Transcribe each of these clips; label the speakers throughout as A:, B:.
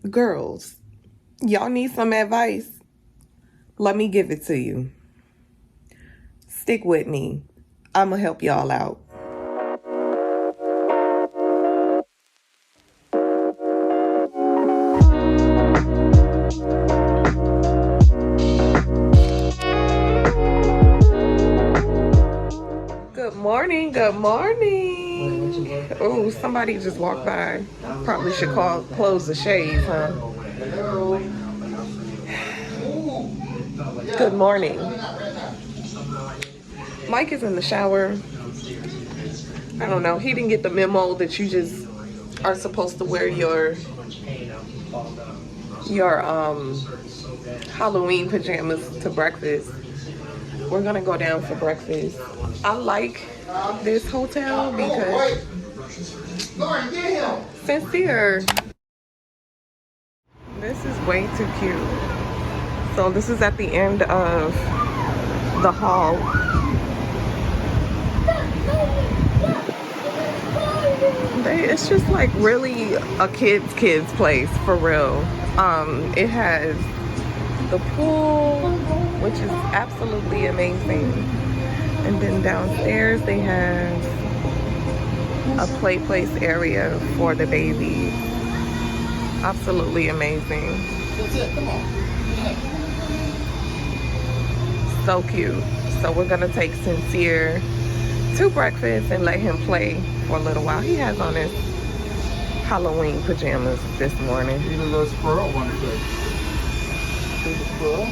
A: Girls, y'all need some advice? Let me give it to you. Stick with me. I'ma help y'all out. Good morning, good morning. Oh, somebody just walked by. Probably should close the shades, huh? Good morning. Mike is in the shower. I don't know. He didn't get the memo that you just are supposed to wear your Halloween pajamas to breakfast. We're gonna go down for breakfast. I like this hotel because sincere. This is way too cute. So this is at the end of the hall. It's just like really a kid's place for real. It has the pool, which is absolutely amazing, and then downstairs they have a play place area for the babies. Absolutely amazing. So cute. So we're gonna take Sincere to breakfast and let him play for a little while. He has on his Halloween pajamas this morning.
B: Need a little squirrel one today. See the squirrel?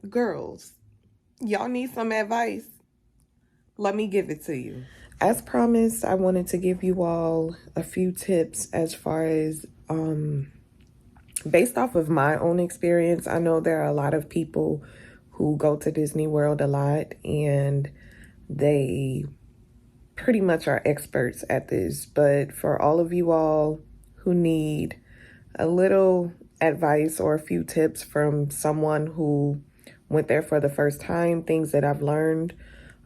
A: Girls, y'all need some advice? Let me give it to you. As promised, I wanted to give you all a few tips as far as based off of my own experience, I know there are a lot of people who go to Disney World a lot and they pretty much are experts at this. But for all of you all who need a little advice or a few tips from someone who went there for the first time, things that I've learned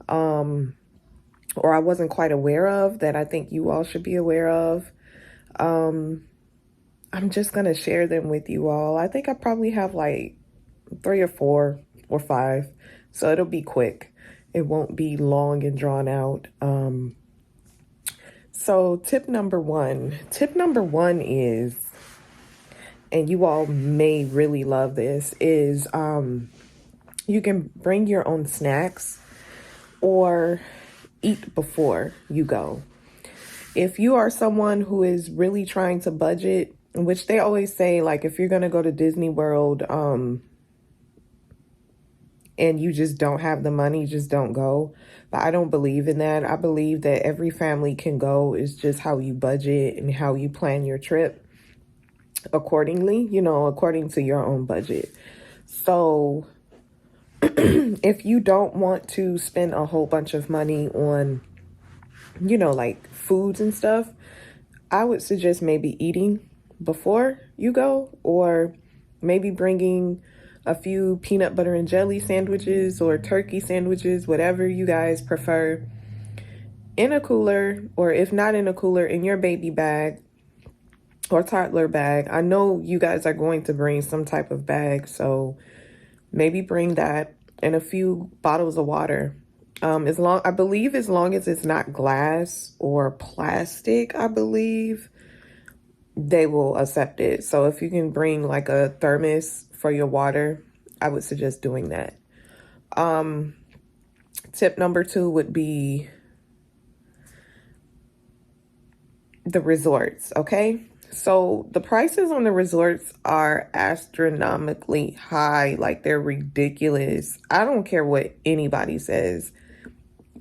A: or I wasn't quite aware of that I think you all should be aware of, I'm just going to share them with you all. I think I probably have like 3 or 4 or 5, so it'll be quick. It won't be long and drawn out. So tip number one is, and you all may really love this, is you can bring your own snacks or eat before you go. If you are someone who is really trying to budget, which they always say, like, if you're going to go to Disney World and you just don't have the money, just don't go. But I don't believe in that. I believe that every family can go. It's just how you budget and how you plan your trip accordingly, you know, according to your own budget. So if you don't want to spend a whole bunch of money on, you know, like foods and stuff, I would suggest maybe eating before you go, or maybe bringing a few peanut butter and jelly sandwiches or turkey sandwiches, whatever you guys prefer, in a cooler, or if not in a cooler, in your baby bag or toddler bag. I know you guys are going to bring some type of bag, so maybe bring that, and a few bottles of water. I believe as long as it's not glass or plastic, I believe they will accept it. So if you can bring like a thermos for your water, I would suggest doing that. Tip number 2 would be the resorts, okay? So the prices on the resorts are astronomically high, like they're ridiculous. I don't care what anybody says.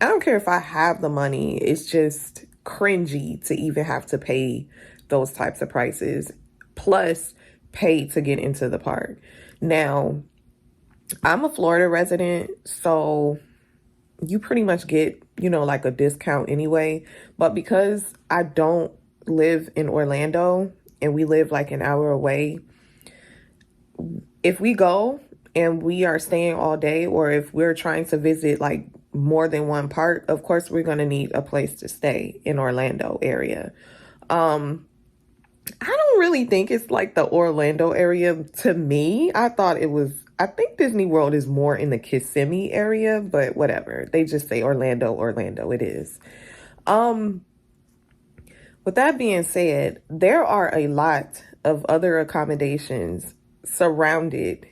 A: I don't care if I have the money. It's just cringy to even have to pay those types of prices, plus pay to get into the park. Now, I'm a Florida resident, so you pretty much get, you know, like a discount anyway. But because I don't live in Orlando and we live like an hour away, if we go and we are staying all day, or if we're trying to visit like more than one park, of course we're going to need a place to stay in Orlando area. I don't really think it's like the Orlando area to me. I think Disney World is more in the Kissimmee area, but whatever. They just say Orlando, it is. With that being said, there are a lot of other accommodations surrounded,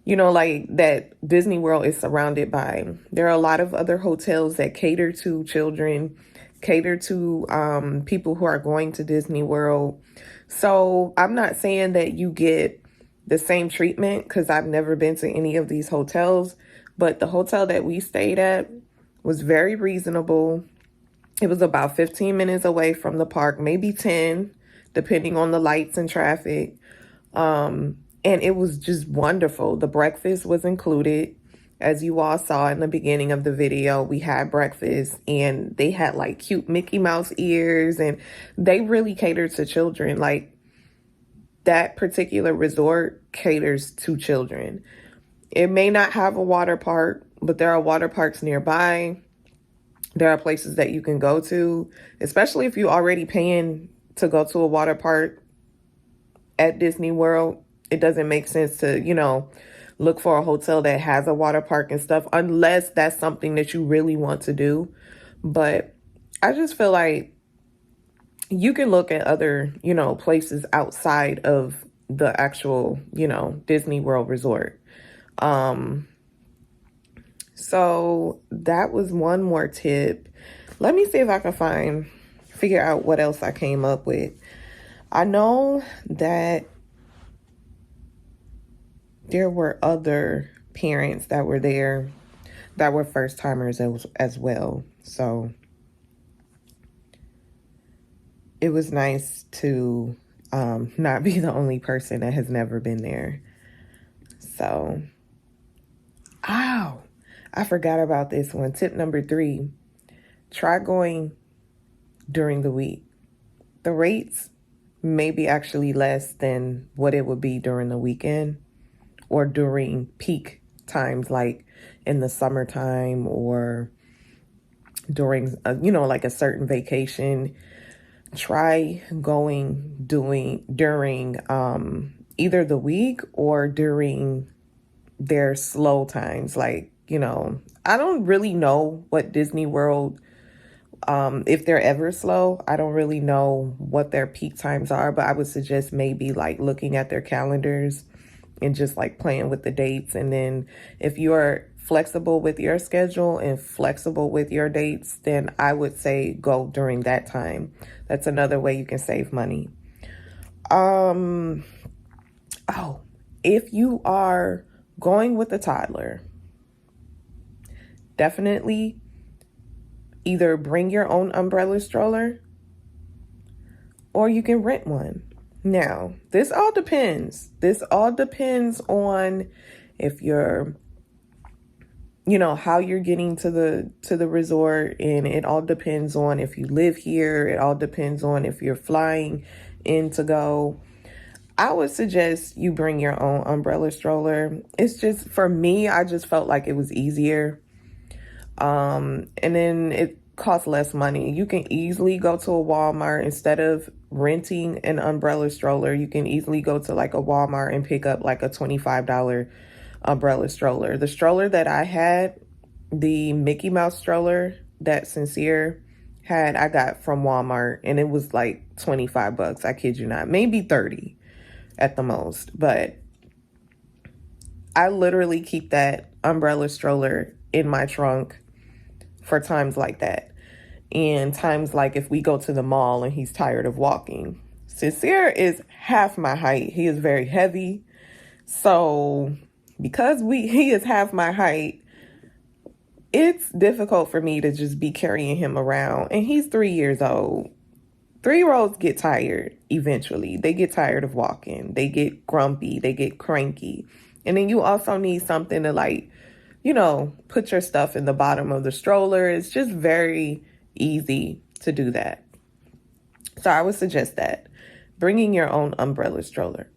A: you know, like that Disney World is surrounded by. There are a lot of other hotels that cater to children, cater to people who are going to Disney World. So I'm not saying that you get the same treatment, because I've never been to any of these hotels, but the hotel that we stayed at was very reasonable. It was about 15 minutes away from the park, maybe 10, depending on the lights and traffic. And it was just wonderful. The breakfast was included. As you all saw in the beginning of the video, we had breakfast and they had like cute Mickey Mouse ears, and they really catered to children. Like, that particular resort caters to children. It may not have a water park, but there are water parks nearby. There are places that you can go to, especially if you're already paying to go to a water park at Disney World. It doesn't make sense to, you know, look for a hotel that has a water park and stuff, unless that's something that you really want to do. But I just feel like you can look at other, you know, places outside of the actual, you know, Disney World resort. So that was one more tip. Let me see if I can figure out what else I came up with. I know that there were other parents that were there that were first timers as well. So it was nice to not be the only person that has never been there. So, ow, I forgot about this one. Tip number 3, try going during the week. The rates may be actually less than what it would be during the weekend or during peak times, like in the summertime or during, like a certain vacation. Try going during either the week or during their slow times. Like, I don't really know what Disney World, if they're ever slow. I don't really know what their peak times are, but I would suggest maybe like looking at their calendars and just like playing with the dates. And then if you're flexible with your schedule and flexible with your dates, then I would say go during that time. That's another way you can save money. If you are going with a toddler, definitely either bring your own umbrella stroller or you can rent one. Now, this all depends. This all depends on if you're, how you're getting to the resort, and it all depends on if you live here. It all depends on if you're flying in to go. I would suggest you bring your own umbrella stroller. It's just, for me, I just felt like it was easier. And then it costs less money. You can easily go to a Walmart instead of renting an umbrella stroller. You can easily go to like a Walmart and pick up like a $25 umbrella stroller. The stroller that I had, the Mickey Mouse stroller that Sincere had, I got from Walmart, and it was like $25. I kid you not, maybe 30 at the most. But I literally keep that umbrella stroller in my trunk for times like that. And times like if we go to the mall and he's tired of walking. Sincere is half my height. He is very heavy. So because he is half my height, it's difficult for me to just be carrying him around. And he's 3 years old. 3-year-olds get tired eventually. They get tired of walking. They get grumpy. They get cranky. And then you also need something to like, put your stuff in the bottom of the stroller. It's just very easy to do that. So I would suggest that. Bringing your own umbrella stroller.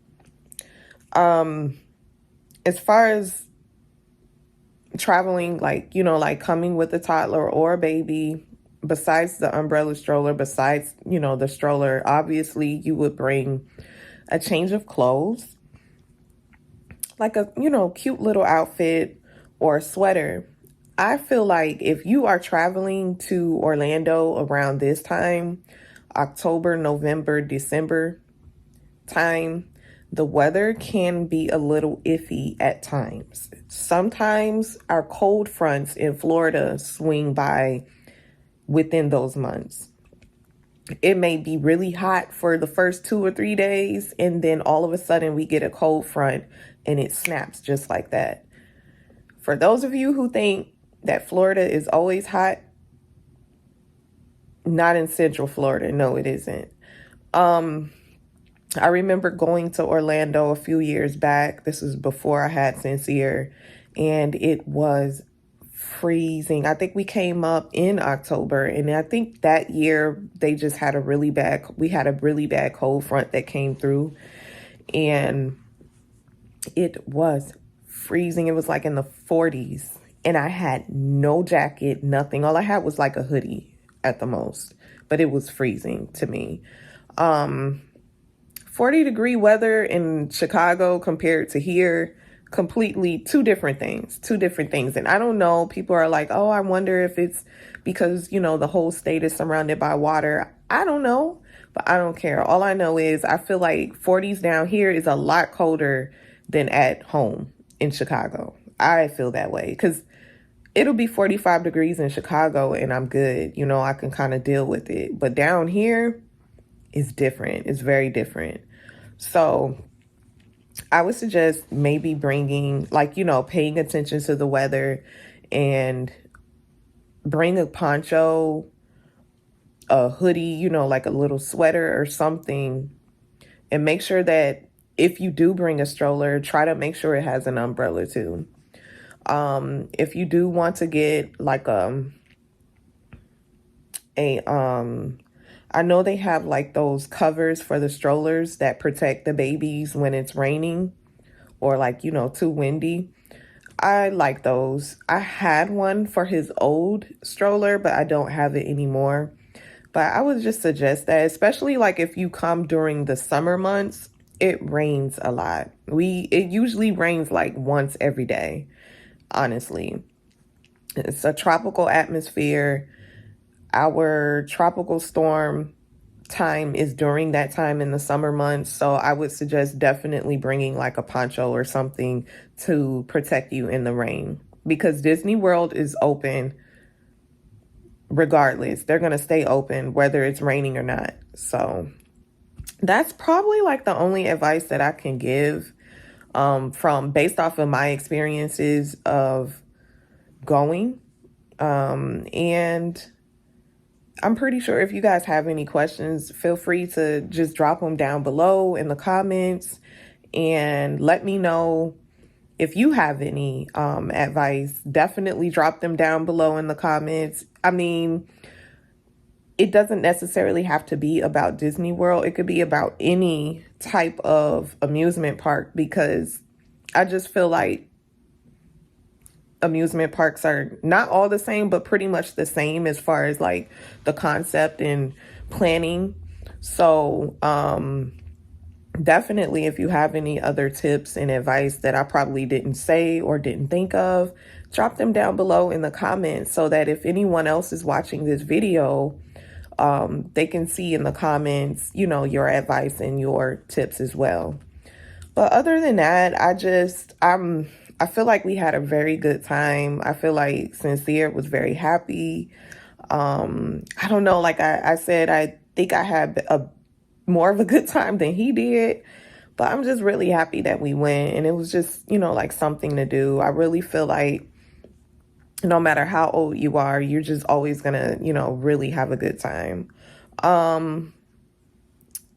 A: As far as traveling, like, like coming with a toddler or a baby, besides the umbrella stroller, besides, the stroller, obviously you would bring a change of clothes, like a, cute little outfit or a sweater. I feel like if you are traveling to Orlando around this time, October, November, December time, the weather can be a little iffy at times. Sometimes our cold fronts in Florida swing by within those months. It may be really hot for the first 2 or 3 days, and then all of a sudden we get a cold front and it snaps just like that. For those of you who think that Florida is always hot, not in Central Florida. No, it isn't. I remember going to Orlando a few years back. This was before I had Sincere, and it was freezing. I think we came up in October, and I think that year they just had we had a really bad cold front that came through, and it was freezing. It was like in the 40s, and I had no jacket, nothing. All I had was like a hoodie at the most, but it was freezing to me. 40-degree weather in Chicago compared to here, completely two different things. And I don't know, people are like, oh, I wonder if it's because, the whole state is surrounded by water. I don't know, but I don't care. All I know is I feel like 40s down here is a lot colder than at home in Chicago. I feel that way because it'll be 45 degrees in Chicago and I'm good. I can kind of deal with it. But down here, it's different. It's very different. So I would suggest maybe bringing, paying attention to the weather, and bring a poncho, a hoodie, like a little sweater or something, And make sure that if you do bring a stroller, try to make sure it has an umbrella too. If you do want to get like I know they have like those covers for the strollers that protect the babies when it's raining or like, you know, too windy. I like those. I had one for his old stroller, but I don't have it anymore. But I would just suggest that, especially like if you come during the summer months, it rains a lot. It usually rains like once every day, honestly. It's a tropical atmosphere. Our tropical storm time is during that time in the summer months. So I would suggest definitely bringing like a poncho or something to protect you in the rain, because Disney World is open regardless. They're going to stay open whether it's raining or not. So that's probably like the only advice that I can give from based off of my experiences of going. And I'm pretty sure if you guys have any questions, feel free to just drop them down below in the comments and let me know if you have any advice. Definitely drop them down below in the comments. I mean, it doesn't necessarily have to be about Disney World. It could be about any type of amusement park, because I just feel like amusement parks are not all the same, but pretty much the same as far as like the concept and planning. So definitely, if you have any other tips and advice that I probably didn't say or didn't think of, drop them down below in the comments so that if anyone else is watching this video, they can see in the comments, you know, your advice and your tips as well. But other than that, I feel like we had a very good time. I feel like Sincere was very happy. I don't know, like I said, I think I had more of a good time than he did. But I'm just really happy that we went. And it was just, you know, like something to do. I really feel like no matter how old you are, you're just always going to, you know, really have a good time.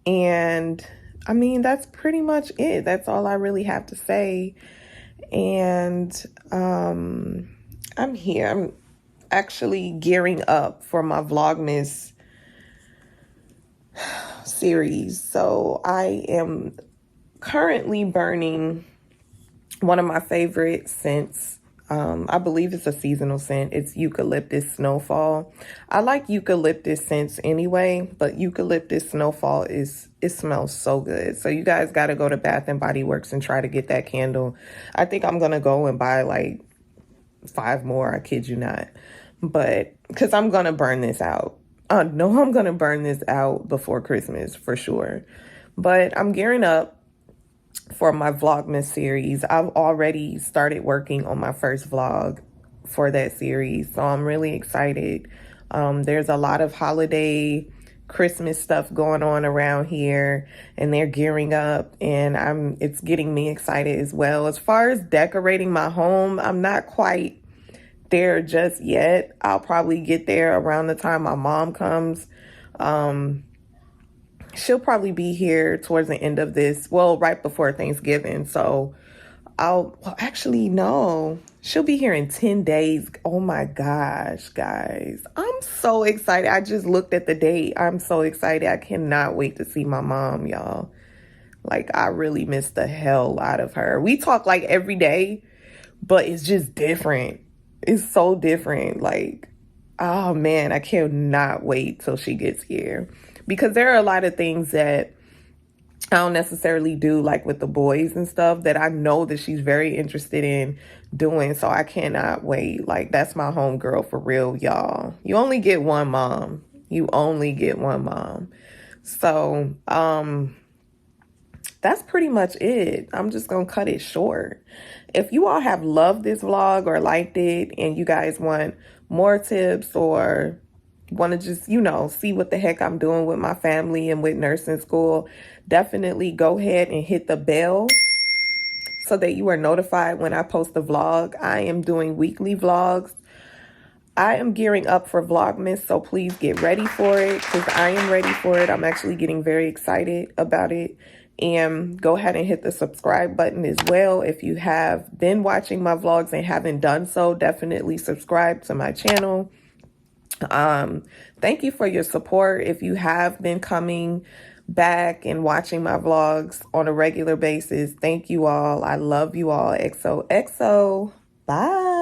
A: And I mean, that's pretty much it. That's all I really have to say. And I'm here. I'm actually gearing up for my Vlogmas series. So I am currently burning one of my favorite scents. I believe it's a seasonal scent. It's eucalyptus snowfall. I like eucalyptus scents anyway, but eucalyptus snowfall it smells so good. So you guys got to go to Bath and Body Works and try to get that candle. I think I'm going to go and buy like 5 more. I kid you not. But because I'm going to burn this out. No, I'm going to burn this out before Christmas for sure. But I'm gearing up for my Vlogmas series. I've already started working on my first vlog for that series, so I'm really excited. There's a lot of holiday Christmas stuff going on around here, and they're gearing up, and it's getting me excited as well. As far as decorating my home, I'm not quite there just yet. I'll probably get there around the time my mom comes. She'll probably be here towards the end of this, well, right before Thanksgiving. So actually, no, she'll be here in 10 days. Oh my gosh, guys. I'm so excited. I just looked at the date. I'm so excited. I cannot wait to see my mom, y'all. Like, I really miss the hell out of her. We talk like every day, but it's just different. It's so different. Like, oh man, I cannot wait till she gets here. Because there are a lot of things that I don't necessarily do, like with the boys and stuff, that I know that she's very interested in doing. So I cannot wait. Like, that's my homegirl for real, y'all. You only get one mom. You only get one mom. So, that's pretty much it. I'm just going to cut it short. If you all have loved this vlog or liked it and you guys want more tips or want to just, you know, see what the heck I'm doing with my family and with nursing school, definitely go ahead and hit the bell so that you are notified when I post a vlog. I am doing weekly vlogs. I am gearing up for Vlogmas, so please get ready for it, because I am ready for it. I'm actually getting very excited about it. And go ahead and hit the subscribe button as well. If you have been watching my vlogs and haven't done so, definitely subscribe to my channel. Thank you for your support. If you have been coming back and watching my vlogs on a regular basis, thank you all. I love you all. XOXO. Bye.